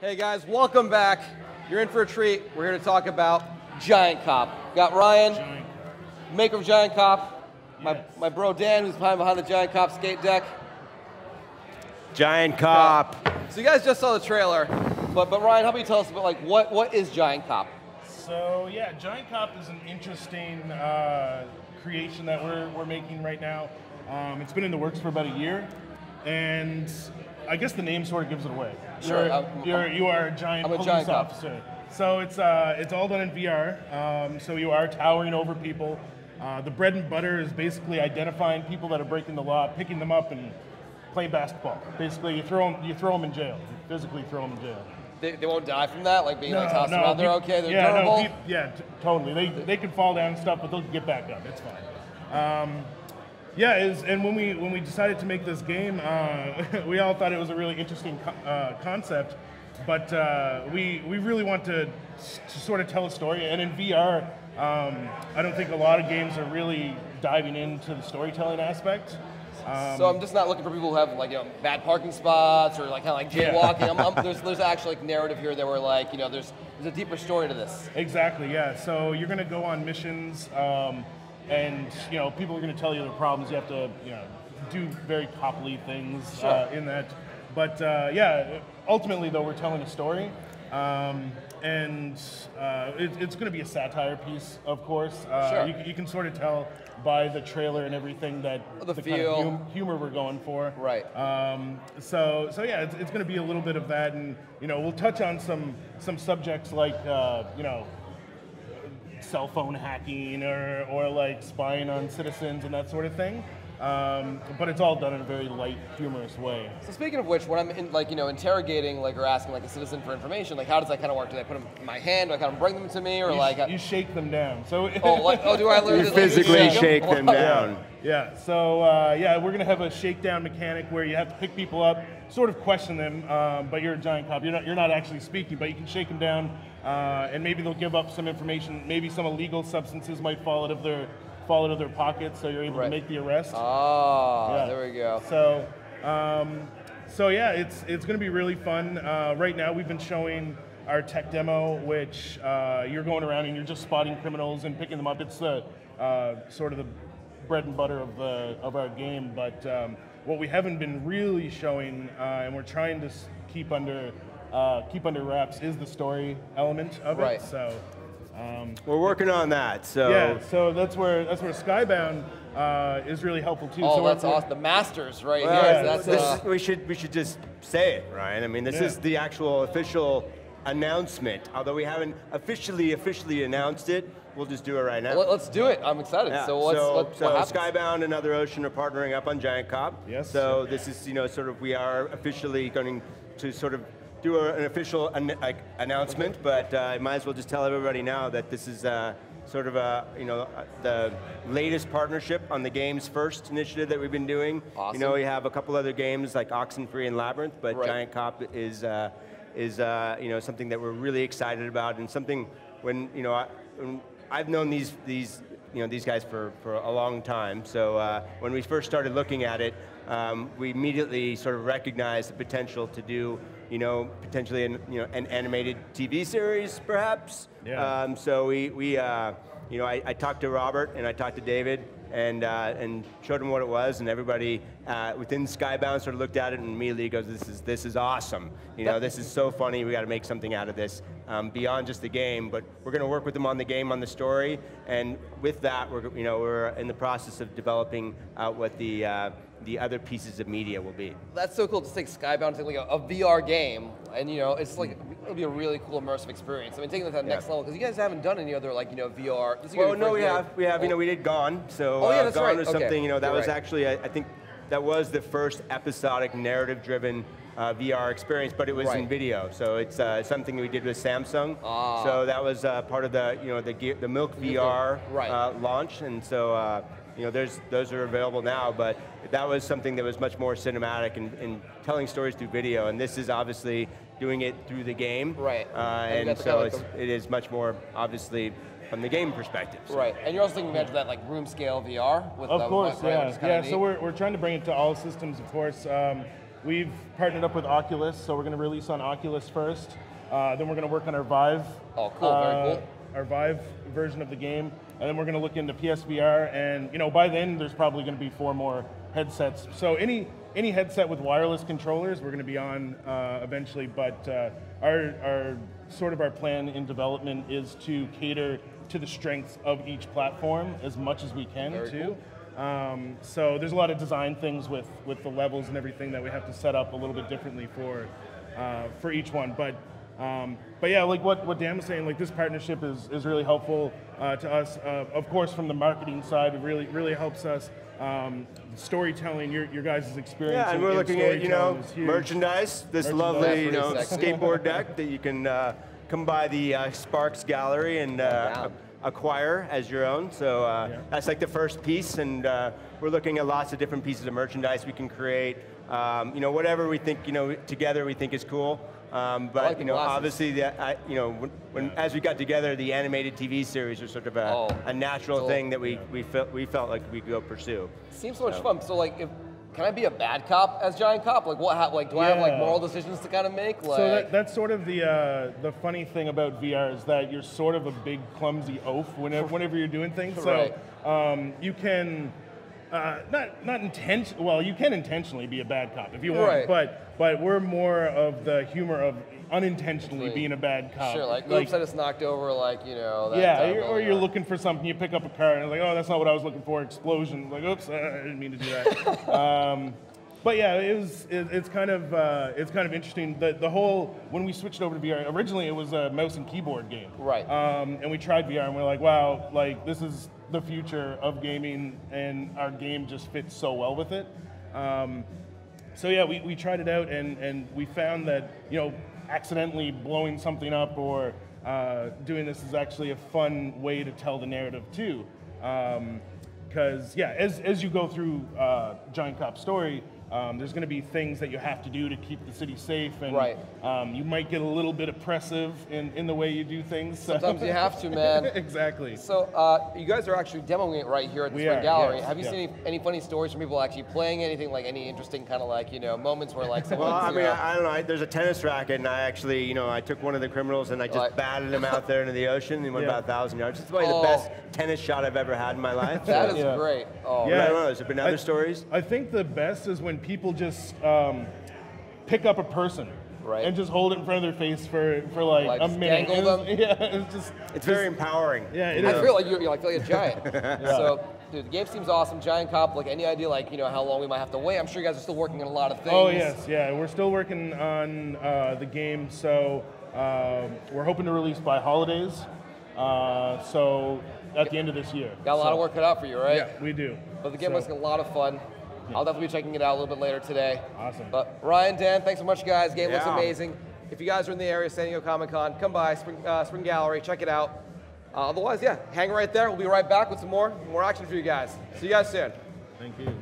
Hey guys, welcome back. You're in for a treat. We're here to talk about Giant Cop. Got Ryan, maker of Giant Cop. My bro Dan, who's behind the Giant Cop skate deck. Giant Cop. So you guys just saw the trailer, but Ryan, how about you tell us about like what is Giant Cop? So yeah, Giant Cop is an interesting creation that we're making right now. It's been in the works for about a year, and I guess the name sort of gives it away. Sure. You are a giant I'm a police giant officer. So it's all done in VR. So you are towering over people. The bread and butter is basically identifying people that are breaking the law, picking them up, and playing basketball. Basically, you throw them in jail. You physically throw them in jail. They won't die from that, like being tossed around. They're okay. They're durable. Totally. They can fall down and stuff, but they'll get back up. It's fine. And when we decided to make this game, we all thought it was a really interesting concept, but we really want to sort of tell a story. And in VR, I don't think a lot of games are really diving into the storytelling aspect. So I'm just not looking for people who have like bad parking spots or like kind of like jaywalking. There's actually like narrative here that we're like there's a deeper story to this. Exactly. Yeah. So you're gonna go on missions. And people are going to tell you their problems. You have to, do very cop-y things in that. But ultimately though, we're telling a story, and it's going to be a satire piece, of course. You can sort of tell by the trailer and everything that the kind of humor we're going for. Right. So it's going to be a little bit of that, and we'll touch on some subjects like cell phone hacking or like spying on citizens and that sort of thing. But it's all done in a very light, humorous way. So speaking of which, when I'm interrogating or asking a citizen for information, how does that kind of work? Do I put them in my hand? Do I kind of bring them to me, or you shake them down? So do I learn you physically shake them down? Yeah. So we're gonna have a shakedown mechanic where you have to pick people up, sort of question them, but you're a giant cop. You're not actually speaking, but you can shake them down, and maybe they'll give up some information. Maybe some illegal substances might fall out of their pockets, so you're able to make the arrest. There we go. So it's going to be really fun. Right now we've been showing our tech demo, which you're going around and you're just spotting criminals and picking them up. It's the sort of the bread and butter of our game. But what we haven't been really showing, and we're trying to keep under wraps, is the story element of it. So. We're working on that. So that's where Skybound is really helpful too. Oh, that's awesome. The masters right here. We should just say it, Ryan. I mean, this is the actual official announcement. Although we haven't officially announced it, we'll just do it right now. Let's do it. I'm excited. Yeah. So what happens? Skybound and Other Ocean are partnering up on Giant Cop. Yes. So this is we are officially going to sort of do an official announcement, but I might as well just tell everybody now that this is sort of the latest partnership on the Games First initiative that we've been doing. Awesome. We have a couple other games like Oxenfree and Labyrinth, but Giant Cop is something that we're really excited about, and something when I've known these guys for a long time. So when we first started looking at it, we immediately sort of recognized the potential to do potentially an animated TV series, perhaps. Yeah. So I talked to Robert and I talked to David and showed them what it was, and everybody within Skybound sort of looked at it and immediately goes, "This is awesome. This is so funny. We got to make something out of this beyond just the game." But we're going to work with them on the game, on the story, and with that, we're in the process of developing out what the other pieces of media will be. That's so cool to take Skybound to a VR game, and it's it'll be a really cool immersive experience. I mean, taking it to that next level, because you guys haven't done any other VR. Well, no, we have. We did Gone. So that's Gone right. was something that was actually I think that was the first episodic narrative-driven VR experience, but it was in video. So it's something we did with Samsung. So that was part of the Milk VR launch, and so. Those are available now, but that was something that was much more cinematic and telling stories through video, and this is obviously doing it through the game. Right. And so it is much more, obviously, from the game perspective. So. Right, and you're also thinking about that room scale VR? Of course, yeah. So we're trying to bring it to all systems, of course. we've partnered up with Oculus, so we're going to release on Oculus first. Then we're going to work on our Vive. Oh, cool, very cool. Our Vive version of the game, and then we're going to look into PSVR, and by then there's probably going to be 4 more headsets. So any headset with wireless controllers, we're going to be on eventually. But our plan in development is to cater to the strengths of each platform as much as we can too. Cool. So there's a lot of design things with the levels and everything that we have to set up a little bit differently for each one. But yeah, like what Dan was saying, like this partnership is really helpful to us. Of course, from the marketing side, it really helps us. Storytelling, your guys' experience. Yeah, and we're looking at merchandise. This lovely skateboard deck that you can come by the Sparks Gallery and acquire as your own. So that's like the first piece, and we're looking at lots of different pieces of merchandise we can create. Whatever we think together we think is cool. But obviously, as we got together, the animated TV series was sort of a natural thing that we felt like we could go pursue. Seems so much fun. So like, can I be a bad cop as Giant Cop? Like, do I have like moral decisions to kind of make? Like, so that's sort of the funny thing about VR is that you're sort of a big clumsy oaf whenever you're doing things. So you can. You can intentionally be a bad cop if you want, but we're more of the humor of unintentionally being a bad cop. Sure, like oops, I just knocked over, like, or you're looking for something, you pick up a car and like, oh, that's not what I was looking for, explosion. Like, oops, I didn't mean to do that. But yeah, it's kind of interesting. The whole, when we switched over to VR, originally it was a mouse and keyboard game. Right. And we tried VR and we're like, wow, like this is the future of gaming, and our game just fits so well with it. So yeah, we tried it out, and we found that accidentally blowing something up or doing this is actually a fun way to tell the narrative too. Because as you go through Giant Cop's story, there's going to be things that you have to do to keep the city safe, and you might get a little bit oppressive in the way you do things. Sometimes you have to, man. Exactly. So you guys are actually demoing it right here at the Spring Gallery. Yes, have you seen any funny stories from people actually playing anything, like any interesting kind of like moments where like someone? Well, I mean, I don't know. There's a tennis racket, and I actually, I took one of the criminals and I just batted him out there into the ocean. And he went about 1,000 yards. It's probably the best tennis shot I've ever had in my life. That is great. Oh, I don't know. Has there been other stories? I think the best is when people just pick up a person and just hold it in front of their face for like a minute. It's very empowering. Yeah, it I is. feel like you're like a giant. So, dude, the game seems awesome. Giant Cop. Like, any idea, like how long we might have to wait? I'm sure you guys are still working on a lot of things. Oh yes, we're still working on the game. So we're hoping to release by holidays. So at the end of this year. Got a lot of work cut out for you, right? Yeah, we do. But the game looks like a lot of fun. I'll definitely be checking it out a little bit later today. Awesome. But Ryan, Dan, thanks so much, guys. Game looks amazing. If you guys are in the area, San Diego Comic-Con, come by Spring Gallery, check it out. Otherwise, hang right there. We'll be right back with some more action for you guys. See you guys soon. Thank you.